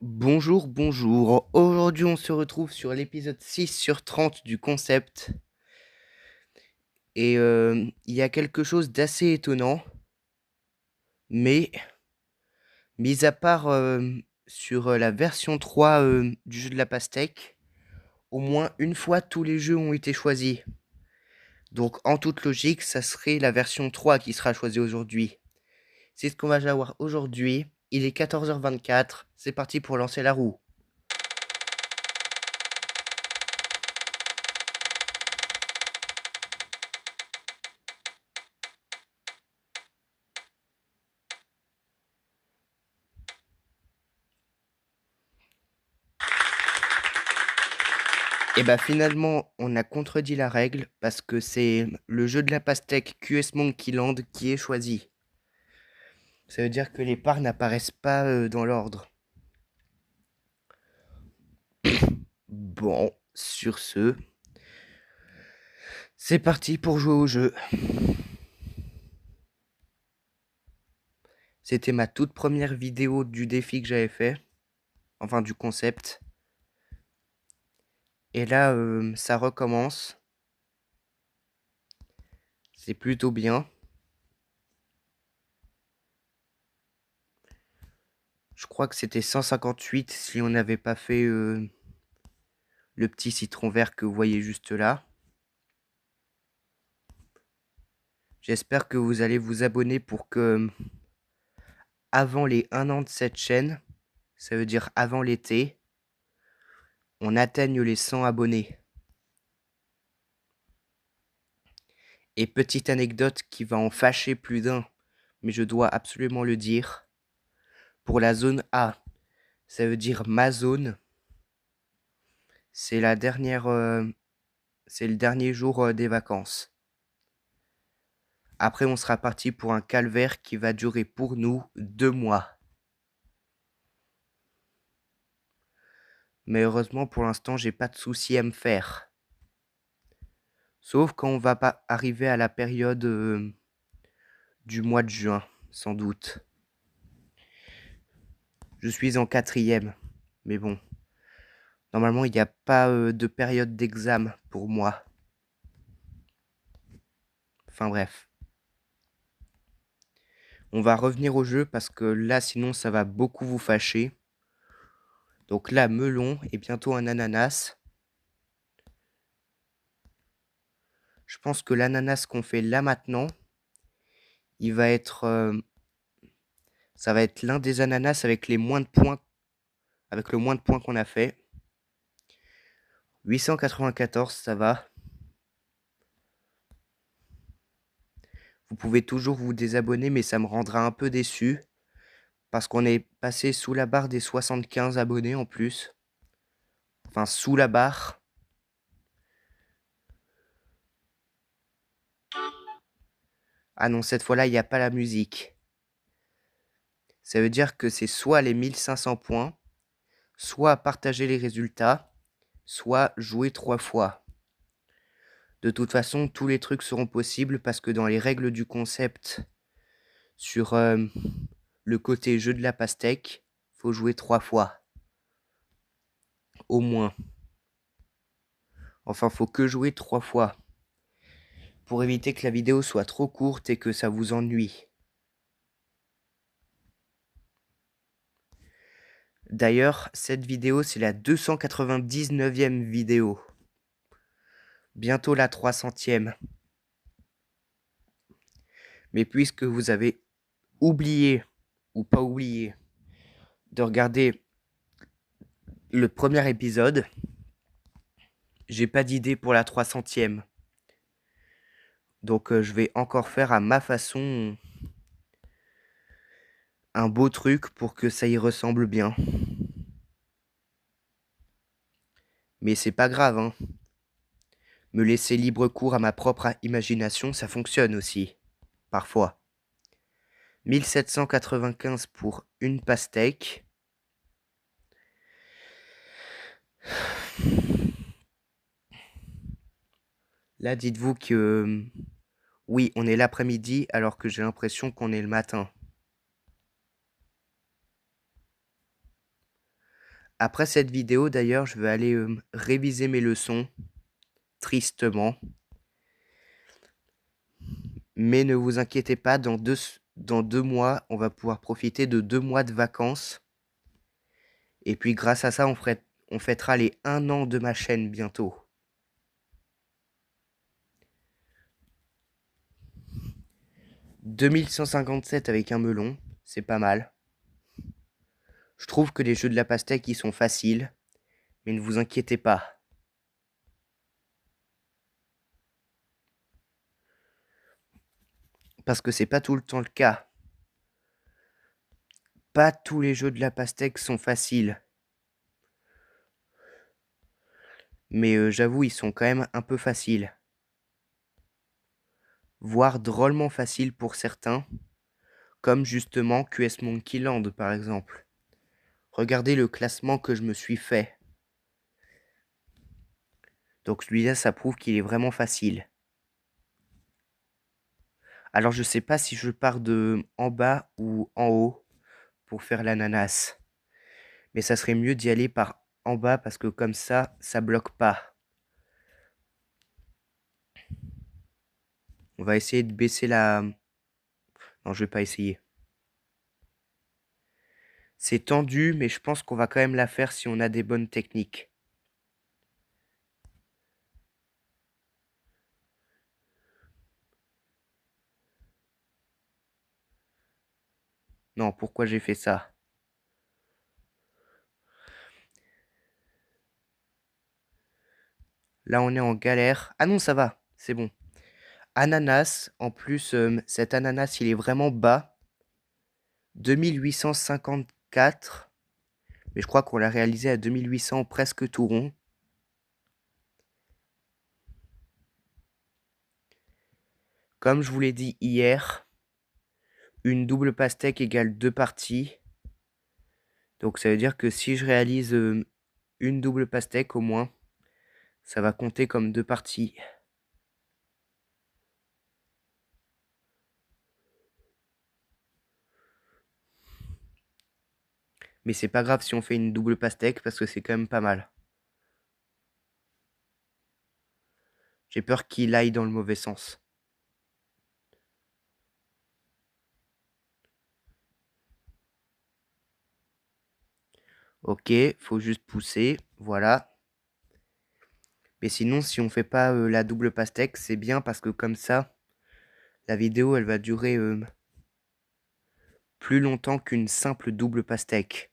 Bonjour, bonjour. Aujourd'hui, on se retrouve sur l'épisode 6 sur 30 du concept. Et il y a quelque chose d'assez étonnant. Mais, mis à part sur la version 3 du jeu de la pastèque, au moins une fois tous les jeux ont été choisis. Donc, en toute logique, ça serait la version 3 qui sera choisie aujourd'hui. C'est ce qu'on va avoir aujourd'hui. Il est 14h24. C'est parti pour lancer la roue. Et bah finalement, on a contredit la règle parce que c'est le jeu de la pastèque QS Monkey Land qui est choisi. Ça veut dire que les parts n'apparaissent pas dans l'ordre. Bon, sur ce, c'est parti pour jouer au jeu. C'était ma toute première vidéo du défi que j'avais fait, enfin du concept. Et là, ça recommence. C'est plutôt bien. Je crois que c'était 158 si on n'avait pas fait le petit citron vert que vous voyez juste là. J'espère que vous allez vous abonner pour que, avant les 1 an de cette chaîne, ça veut dire avant l'été, on atteigne les 100 abonnés. Et petite anecdote qui va en fâcher plus d'un, mais je dois absolument le dire. Pour la zone A, ça veut dire ma zone. C'est la dernière, c'est le dernier jour des vacances. Après, on sera parti pour un calvaire qui va durer pour nous 2 mois. Mais heureusement, pour l'instant, j'ai pas de soucis à me faire. Sauf quand on va pas arriver à la période du mois de juin, sans doute. Je suis en 4e, mais bon. Normalement, il n'y a pas de période d'examen pour moi. Enfin bref. On va revenir au jeu parce que là, sinon, ça va beaucoup vous fâcher. Donc là, melon et bientôt un ananas. Je pense que l'ananas qu'on fait là maintenant, il va être... ça va être l'un des ananas avec les moins de points, avec le moins de points qu'on a fait. 894, ça va. Vous pouvez toujours vous désabonner, mais ça me rendra un peu déçu. Parce qu'on est passé sous la barre des 75 abonnés en plus. Enfin, sous la barre. Ah non, cette fois-là, il n'y a pas la musique. Ça veut dire que c'est soit les 1500 points, soit partager les résultats, soit jouer 3 fois. De toute façon, tous les trucs seront possibles parce que dans les règles du concept, sur le côté jeu de la pastèque, faut jouer 3 fois. Au moins. Enfin, faut que jouer 3 fois. Pour éviter que la vidéo soit trop courte et que ça vous ennuie. D'ailleurs, cette vidéo, c'est la 299e vidéo. Bientôt la 300e. Mais puisque vous avez oublié, ou pas oublié, de regarder le premier épisode, j'ai pas d'idée pour la 300e. Donc je vais encore faire à ma façon un beau truc pour que ça y ressemble bien. Mais c'est pas grave, hein. Me laisser libre cours à ma propre imagination, ça fonctionne aussi. Parfois. 1795 pour une pastèque. Là, dites-vous que... oui, on est l'après-midi alors que j'ai l'impression qu'on est le matin. Après cette vidéo, d'ailleurs, je vais aller réviser mes leçons, tristement. Mais ne vous inquiétez pas, dans 2 mois, on va pouvoir profiter de 2 mois de vacances. Et puis grâce à ça, on fêtera les 1 an de ma chaîne bientôt. « 2157 avec un melon, c'est pas mal. Je trouve que les jeux de la pastèque, ils sont faciles. Mais ne vous inquiétez pas. Parce que c'est pas tout le temps le cas. Pas tous les jeux de la pastèque sont faciles. Mais j'avoue, ils sont quand même un peu faciles. Voire drôlement faciles pour certains. Comme justement QS Monkey Land par exemple. Regardez le classement que je me suis fait. Donc celui-là, ça prouve qu'il est vraiment facile. Alors je sais pas si je pars de en bas ou en haut pour faire l'ananas. Mais ça serait mieux d'y aller par en bas parce que comme ça bloque pas. On va essayer de baisser la... Non, je vais pas essayer. C'est tendu, mais je pense qu'on va quand même la faire si on a des bonnes techniques. Non, pourquoi j'ai fait ça? Là, on est en galère. Ah non, ça va, c'est bon. Ananas, en plus, cet ananas, il est vraiment bas. 2854. Mais je crois qu'on l'a réalisé à 2800, presque tout rond. Comme je vous l'ai dit hier, une double pastèque égale 2 parties. Donc ça veut dire que si je réalise une double pastèque au moins, ça va compter comme 2 parties. Mais c'est pas grave si on fait une double pastèque parce que c'est quand même pas mal. J'ai peur qu'il aille dans le mauvais sens. Ok, faut juste pousser, voilà. Mais sinon, si on fait pas la double pastèque, c'est bien parce que comme ça, la vidéo, elle va durer plus longtemps qu'une simple double pastèque.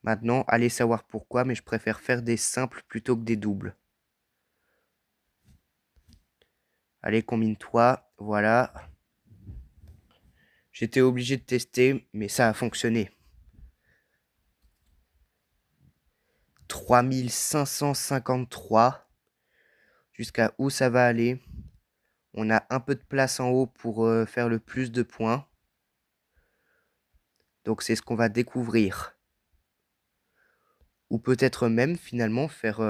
Maintenant, allez savoir pourquoi, mais je préfère faire des simples plutôt que des doubles. Allez, combine-toi, voilà. J'étais obligé de tester, mais ça a fonctionné. 3553. Jusqu'à où ça va aller? On a un peu de place en haut pour faire le plus de points. Donc c'est ce qu'on va découvrir. Ou peut-être même finalement faire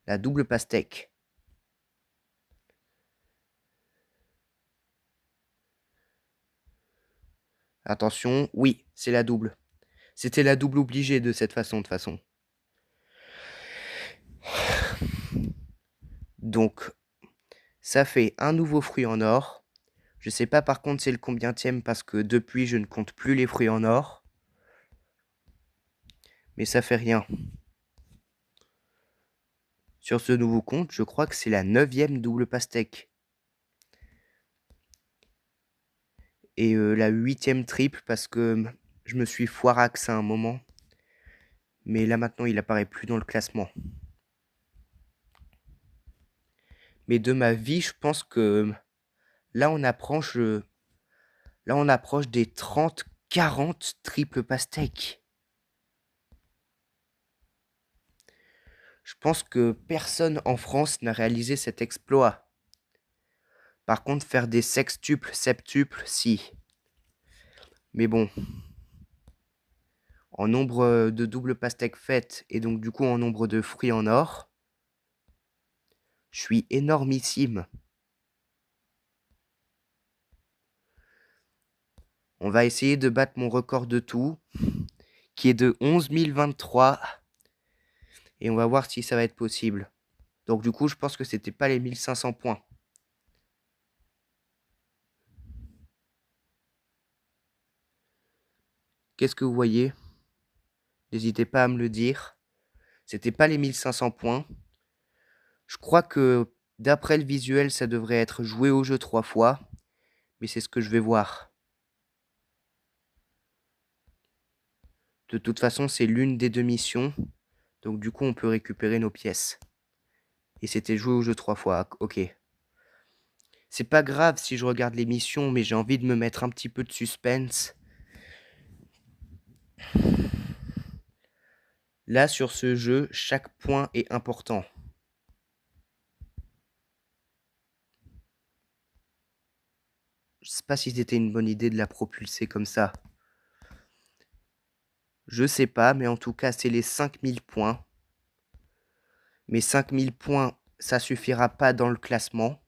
la double pastèque. Attention, oui, c'est la double. C'était la double obligée de cette façon, de toute façon. Donc, ça fait un nouveau fruit en or. Je sais pas par contre c'est le combientième parce que depuis je ne compte plus les fruits en or. Mais ça fait rien. Sur ce nouveau compte, je crois que c'est la 9e double pastèque. Et la 8e triple parce que je me suis foirax à un moment. Mais là maintenant il apparaît plus dans le classement. Mais de ma vie, je pense que là on approche des 30-40 triples pastèques. Je pense que personne en France n'a réalisé cet exploit. Par contre, faire des sextuples, septuples, si. Mais bon, en nombre de doubles pastèques faites et donc du coup en nombre de fruits en or, je suis énormissime. On va essayer de battre mon record de tout, qui est de 11 023. Et on va voir si ça va être possible. Donc du coup, je pense que c'était pas les 1500 points. Qu'est-ce que vous voyez? N'hésitez pas à me le dire. C'était pas les 1500 points. Je crois que d'après le visuel, ça devrait être joué au jeu 3 fois. Mais c'est ce que je vais voir. De toute façon, c'est l'une des deux missions. Donc du coup, on peut récupérer nos pièces. Et c'était joué au jeu 3 fois. Ok. C'est pas grave si je regarde les missions, mais j'ai envie de me mettre un petit peu de suspense. Là, sur ce jeu, chaque point est important. Je sais pas si c'était une bonne idée de la propulser comme ça. Je sais pas, mais en tout cas, c'est les 5000 points. Mais 5000 points, ça suffira pas dans le classement.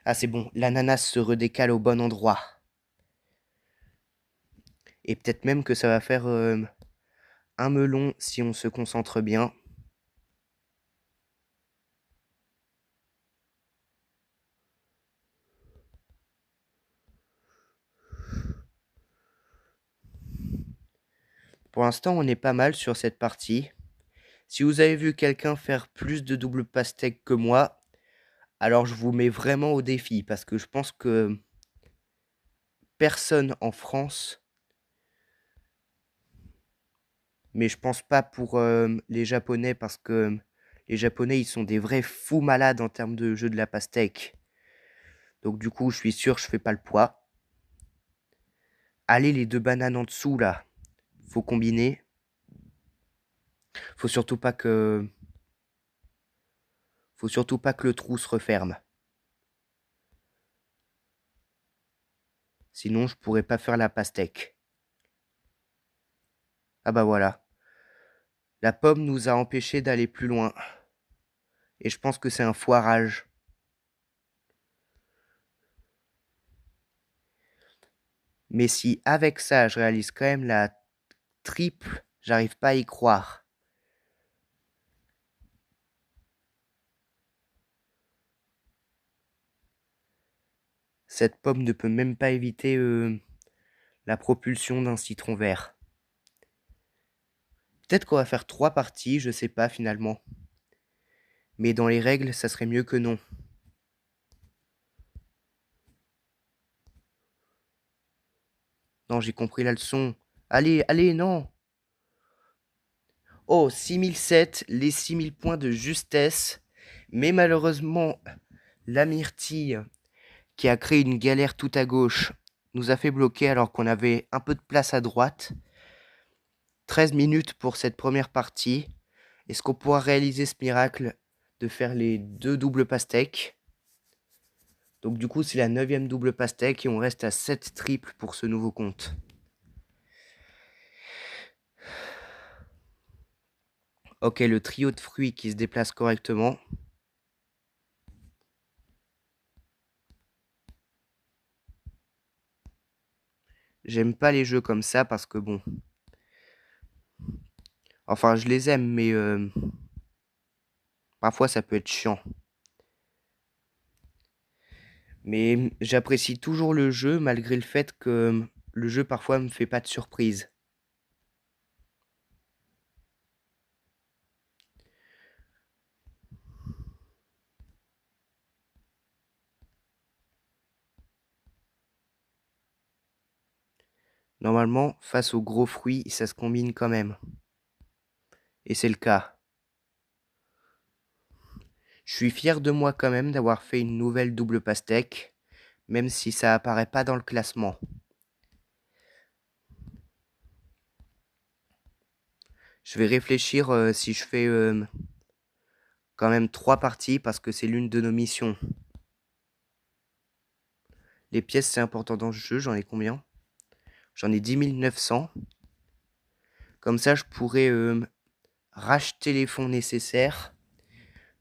Ah, c'est bon, l'ananas se redécale au bon endroit. Et peut-être même que ça va faire un melon si on se concentre bien. Pour l'instant, on est pas mal sur cette partie. Si vous avez vu quelqu'un faire plus de double pastèque que moi, alors je vous mets vraiment au défi parce que je pense que personne en France, mais je pense pas pour les Japonais parce que les Japonais ils sont des vrais fous malades en termes de jeu de la pastèque. Donc du coup, je suis sûr que je fais pas le poids. Allez, les deux bananes en dessous là, faut combiner. Faut surtout pas que le trou se referme. Sinon, je pourrais pas faire la pastèque. Ah bah voilà. La pomme nous a empêché d'aller plus loin. Et je pense que c'est un foirage. Mais si avec ça, je réalise quand même la triple, j'arrive pas à y croire. Cette pomme ne peut même pas éviter la propulsion d'un citron vert. Peut-être qu'on va faire 3 parties, je sais pas finalement. Mais dans les règles, ça serait mieux que non. Non, j'ai compris la leçon. Allez, allez, non. Oh, 6007, les 6000 points de justesse. Mais malheureusement, la myrtille, qui a créé une galère tout à gauche, nous a fait bloquer alors qu'on avait un peu de place à droite. 13 minutes pour cette première partie. Est-ce qu'on pourra réaliser ce miracle de faire les deux doubles pastèques? Donc du coup, c'est la 9e double pastèque et on reste à 7 triples pour ce nouveau compte. Ok, le trio de fruits qui se déplace correctement. J'aime pas les jeux comme ça parce que bon... Enfin, je les aime, mais parfois ça peut être chiant. Mais j'apprécie toujours le jeu malgré le fait que le jeu parfois me fait pas de surprise. Normalement, face aux gros fruits, ça se combine quand même. Et c'est le cas. Je suis fier de moi quand même d'avoir fait une nouvelle double pastèque, même si ça apparaît pas dans le classement. Je vais réfléchir si je fais quand même 3 parties parce que c'est l'une de nos missions. Les pièces, c'est important dans ce jeu. J'en ai combien? J'en ai 10 900. Comme ça, je pourrais racheter les fonds nécessaires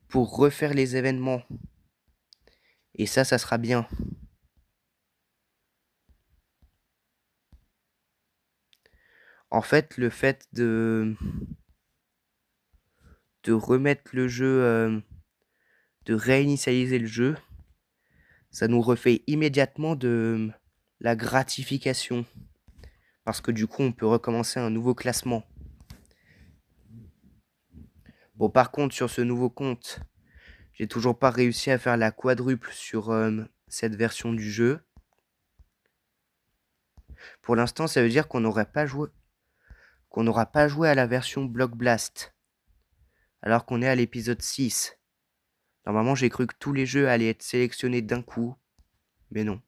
pour refaire les événements. Et ça sera bien. En fait, le fait de remettre le jeu, de réinitialiser le jeu, ça nous refait immédiatement de la gratification. Parce que du coup, on peut recommencer un nouveau classement. Bon, par contre, sur ce nouveau compte, j'ai toujours pas réussi à faire la quadruple sur cette version du jeu. Pour l'instant, ça veut dire qu'on n'aura pas joué à la version Block Blast, alors qu'on est à l'épisode 6. Normalement, j'ai cru que tous les jeux allaient être sélectionnés d'un coup, mais non.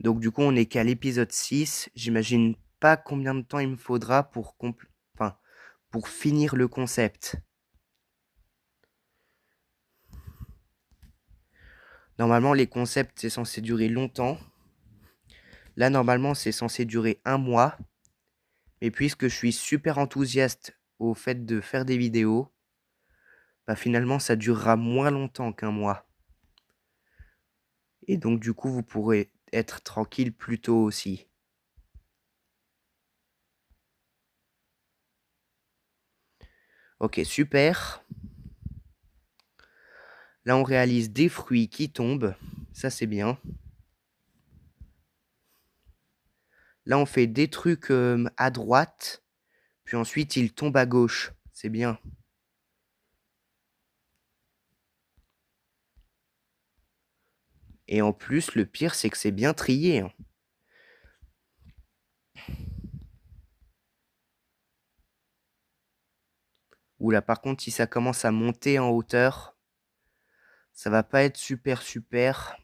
Donc du coup, on n'est qu'à l'épisode 6. J'imagine pas combien de temps il me faudra pour finir le concept. Normalement, les concepts, c'est censé durer longtemps. Là, normalement, c'est censé durer 1 mois. Mais puisque je suis super enthousiaste au fait de faire des vidéos, bah finalement, ça durera moins longtemps qu'1 mois. Et donc, du coup, vous pourrez être tranquille plus tôt aussi. Ok, super. Là, on réalise des fruits qui tombent. Ça, c'est bien. Là, on fait des trucs à droite. Puis ensuite, ils tombent à gauche. C'est bien. Et en plus, le pire, c'est que c'est bien trié, hein. Oula, par contre, si ça commence à monter en hauteur, ça va pas être super super.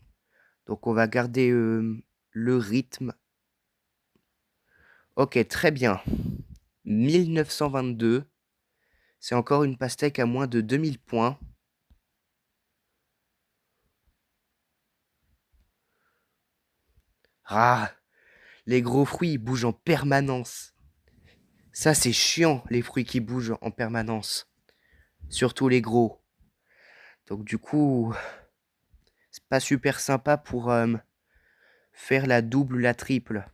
Donc, on va garder le rythme. Ok, très bien. 1922. C'est encore une pastèque à moins de 2000 points. Ah, les gros fruits, ils bougent en permanence. Ça, c'est chiant, les fruits qui bougent en permanence. Surtout les gros. Donc, du coup, c'est pas super sympa pour faire la double ou la triple.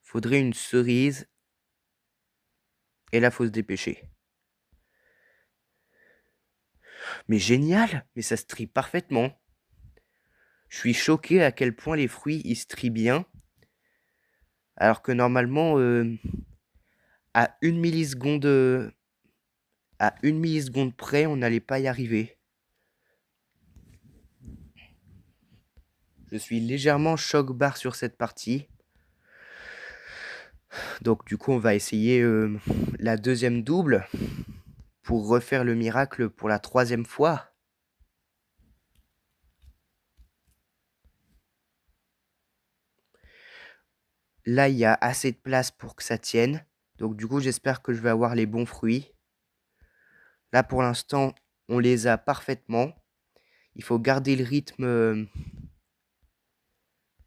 Faudrait une cerise. Et là, faut se dépêcher. Mais génial! Mais ça se trie parfaitement. Je suis choqué à quel point les fruits, ils se trient bien. Alors que normalement, à une milliseconde près, on n'allait pas y arriver. Je suis légèrement choc-barre sur cette partie. Donc du coup, on va essayer la deuxième double pour refaire le miracle pour la 3e fois. Là, il y a assez de place pour que ça tienne. Donc du coup, j'espère que je vais avoir les bons fruits. Là, pour l'instant, on les a parfaitement. Il faut garder le rythme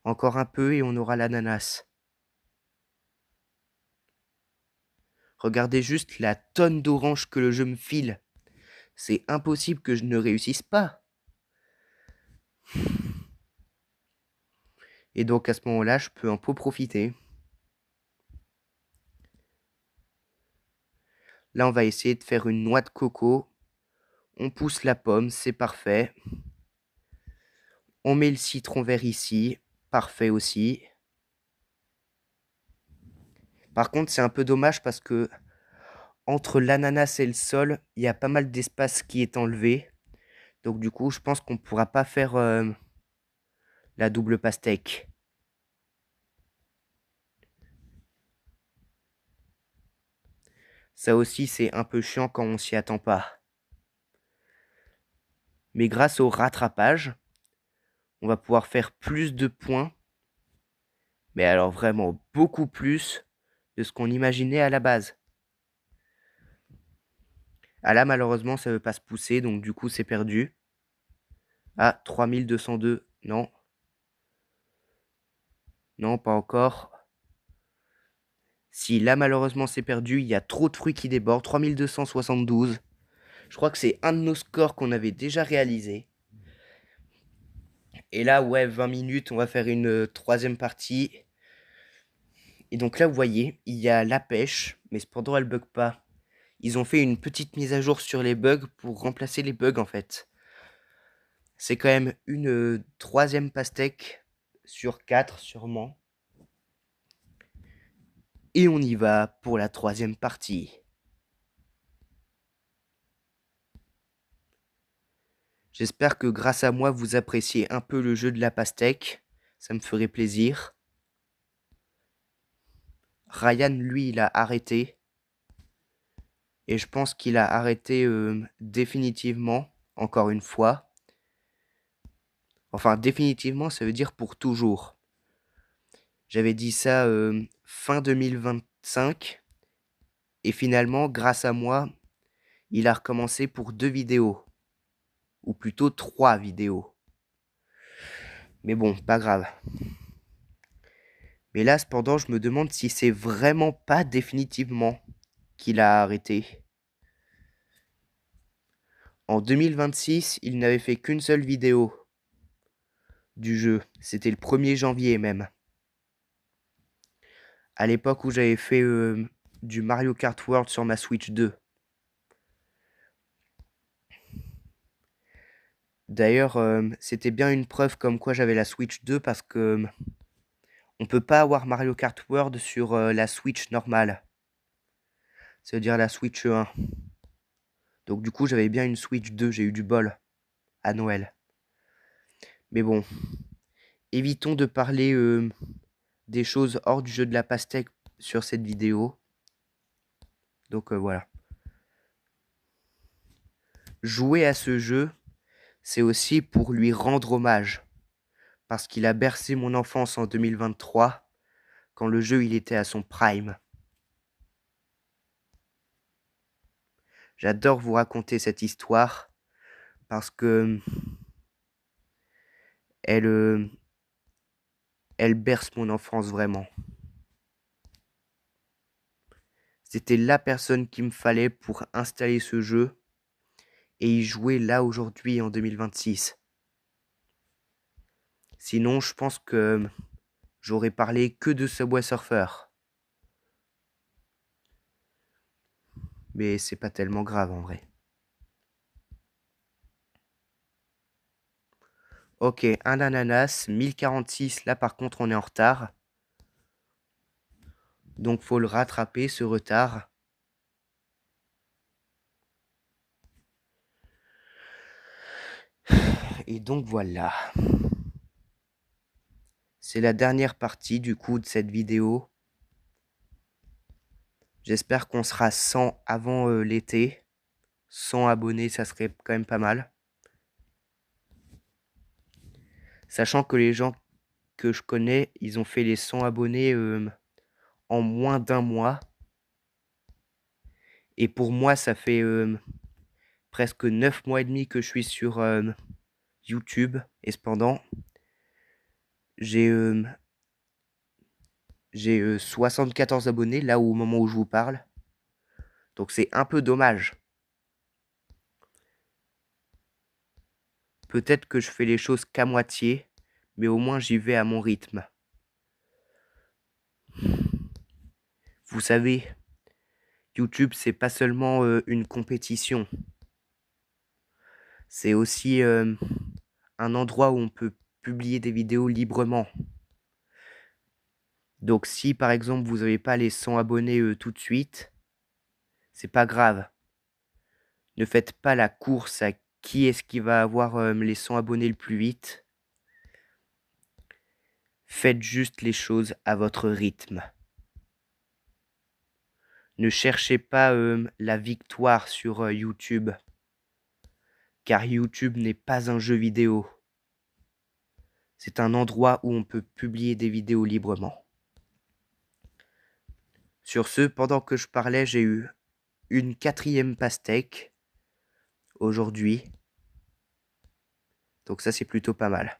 encore un peu et on aura l'ananas. Regardez juste la tonne d'oranges que le jeu me file. C'est impossible que je ne réussisse pas. Et donc à ce moment-là, je peux un peu profiter. Là, on va essayer de faire une noix de coco. On pousse la pomme, c'est parfait. On met le citron vert ici, parfait aussi. Par contre, c'est un peu dommage parce que entre l'ananas et le sol, il y a pas mal d'espace qui est enlevé. Donc du coup, je pense qu'on ne pourra pas faire la double pastèque. Ça aussi, c'est un peu chiant quand on s'y attend pas. Mais grâce au rattrapage, on va pouvoir faire plus de points. Mais alors vraiment beaucoup plus de ce qu'on imaginait à la base. Ah là, malheureusement, ça ne veut pas se pousser, donc du coup, c'est perdu. Ah, 3202, non. Non, pas encore. Si là, malheureusement, c'est perdu, il y a trop de fruits qui débordent. 3272. Je crois que c'est un de nos scores qu'on avait déjà réalisé. Et là, ouais, 20 minutes, on va faire une troisième partie. Et donc là, vous voyez, il y a la pêche, mais cependant, elle bug pas. Ils ont fait une petite mise à jour sur les bugs pour remplacer les bugs, en fait. C'est quand même une troisième pastèque sur 4, sûrement. Et on y va pour la troisième partie. J'espère que grâce à moi, vous appréciez un peu le jeu de la pastèque. Ça me ferait plaisir. Ryan, lui, il a arrêté. Et je pense qu'il a arrêté définitivement, encore une fois. Enfin, définitivement, ça veut dire pour toujours. J'avais dit ça fin 2025. Et finalement, grâce à moi, il a recommencé pour 2 vidéos. Ou plutôt 3 vidéos. Mais bon, pas grave. Mais là, cependant, je me demande si c'est vraiment pas définitivement qu'il a arrêté. En 2026, il n'avait fait qu'une seule vidéo du jeu. C'était le 1er janvier même. À l'époque où j'avais fait du Mario Kart World sur ma Switch 2. D'ailleurs, c'était bien une preuve comme quoi j'avais la Switch 2 parce que on peut pas avoir Mario Kart World sur la Switch normale. Ça veut dire la Switch 1. Donc du coup, j'avais bien une Switch 2, j'ai eu du bol à Noël. Mais bon, évitons de parler des choses hors du jeu de la pastèque sur cette vidéo. Donc voilà. Jouer à ce jeu, c'est aussi pour lui rendre hommage. Parce qu'il a bercé mon enfance en 2023, quand le jeu il était à son prime. J'adore vous raconter cette histoire, parce que elle berce mon enfance vraiment. C'était la personne qu'il me fallait pour installer ce jeu et y jouer là aujourd'hui en 2026. Sinon, je pense que j'aurais parlé que de Subway Surfer. Mais c'est pas tellement grave en vrai. Ok, un ananas, 1046, là par contre on est en retard. Donc faut le rattraper ce retard. Et donc voilà. C'est la dernière partie du coup de cette vidéo. J'espère qu'on sera 100 avant l'été. 100 abonnés, ça serait quand même pas mal. Sachant que les gens que je connais, ils ont fait les 100 abonnés en moins d'un mois. Et pour moi, ça fait presque 9 mois et demi que je suis sur YouTube. Et cependant, j'ai 74 abonnés là au moment où je vous parle. Donc c'est un peu dommage. Peut-être que je fais les choses qu'à moitié, mais au moins j'y vais à mon rythme. Vous savez, YouTube, c'est pas seulement une compétition. C'est aussi un endroit où on peut publier des vidéos librement. Donc si par exemple vous n'avez pas les 100 abonnés tout de suite, c'est pas grave. Ne faites pas la course à qui est-ce qui va avoir les 100 abonnés le plus vite. Faites juste les choses à votre rythme. Ne cherchez pas la victoire sur YouTube, car YouTube n'est pas un jeu vidéo. C'est un endroit où on peut publier des vidéos librement. Sur ce, pendant que je parlais, j'ai eu une 4e pastèque aujourd'hui. Donc ça, c'est plutôt pas mal.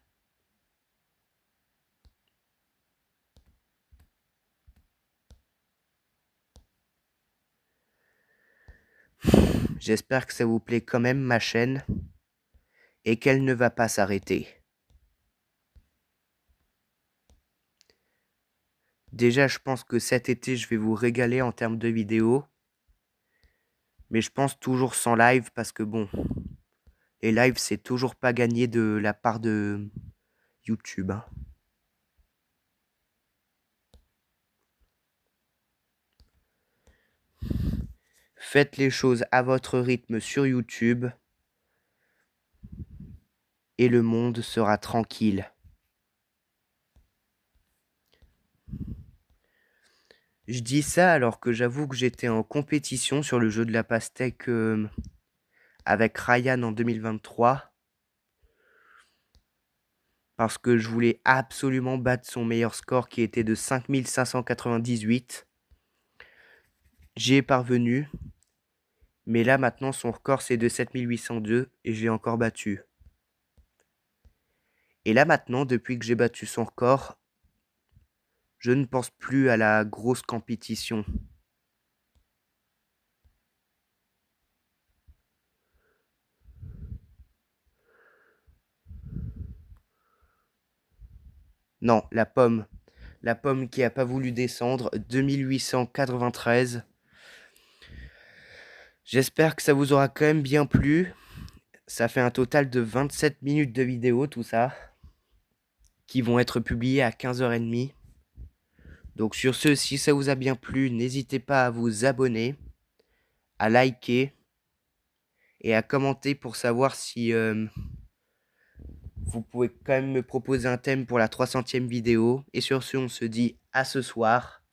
J'espère que ça vous plaît quand même ma chaîne et qu'elle ne va pas s'arrêter. Déjà, je pense que cet été, je vais vous régaler en termes de vidéos. Mais je pense toujours sans live parce que bon, les lives, c'est toujours pas gagné de la part de YouTube, hein. Faites les choses à votre rythme sur YouTube et le monde sera tranquille. Je dis ça alors que j'avoue que j'étais en compétition sur le jeu de la pastèque avec Ryan en 2023 parce que je voulais absolument battre son meilleur score qui était de 5598. J'y ai parvenu, mais là maintenant son record c'est de 7802 et j'ai encore battu. Et là maintenant, depuis que j'ai battu son record, je ne pense plus à la grosse compétition. Non, la pomme. La pomme qui a pas voulu descendre, 2893. J'espère que ça vous aura quand même bien plu. Ça fait un total de 27 minutes de vidéo, tout ça, qui vont être publiées à 15h30. Donc sur ce, si ça vous a bien plu, n'hésitez pas à vous abonner, à liker et à commenter pour savoir si vous pouvez quand même me proposer un thème pour la 300e vidéo. Et sur ce, on se dit à ce soir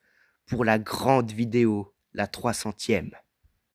pour la grande vidéo, la 300e.